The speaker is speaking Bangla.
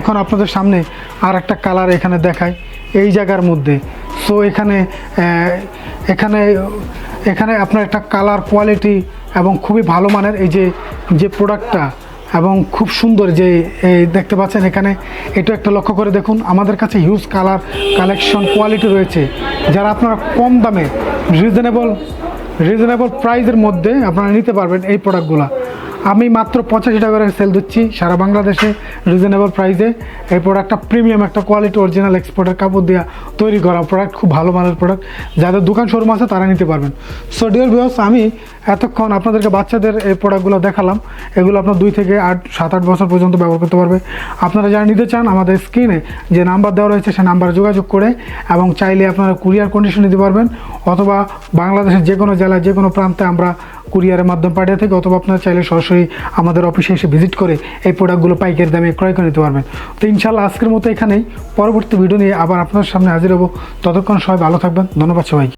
এখন আপনাদের সামনে আর একটা কালার এখানে দেখাই এই জায়গার মধ্যে। সো এখানে এখানে এখানে আপনার একটা কালার কোয়ালিটি এবং খুবই ভালো মানের এই যে প্রোডাক্টটা, এবং খুব সুন্দর যে এই দেখতে পাচ্ছেন এখানে, এটা একটা লক্ষ্য করে দেখুন। আমাদের কাছে হিউজ কালার কালেকশন কোয়ালিটি রয়েছে, যারা আপনারা কম দামে রিজনেবল প্রাইসের মধ্যে আপনারা নিতে পারবেন এই প্রোডাক্টগুলো। আমি মাত্র 85 টাকা করে সেল দিচ্ছি সারা বাংলাদেশে রিজনেবল প্রাইসে। এই প্রোডাক্টটা প্রিমিয়াম একটা কোয়ালিটি, অরিজিনাল এক্সপোর্টের কাপড় দিয়ে তৈরি করা প্রোডাক্ট, খুব ভালো মানের প্রোডাক্ট। যাদের দোকান শোরুম আছে তারা নিতে পারবেন। সো ডিয়ার ভিউয়ার্স, আমি এতক্ষণ আপনাদেরকে বাচ্চাদের এই প্রোডাক্টগুলো দেখালাম। এগুলো আপনার 2 থেকে 7-8 বছর পর্যন্ত ব্যবহার করতে পারবে। আপনারা যারা নিতে চান আমাদের স্ক্রিনে যে নাম্বার দেওয়া রয়েছে সে নাম্বারে যোগাযোগ করে, এবং চাইলে আপনারা কুরিয়ার কন্ডিশন নিতে পারবেন, অথবা বাংলাদেশের যে কোনো জেলায় যে কোনো প্রান্তে আমরা কুরিয়ারের মাধ্যমে পাঠিয়ে থাকি, অথবা আপনারা চাইলে সরাসরি আমাদের অফিসে এসে ভিজিট করে এই প্রোডাক্টগুলো পাইকারি দামে ক্রয় করে নিতে পারবেন। তো ইনশাআল্লাহ আজকের মতো এখানেই, পরবর্তী ভিডিও নিয়ে আবার আপনার সামনে হাজির হব। ততক্ষণ সবাই ভালো থাকবেন। ধন্যবাদ সবাই।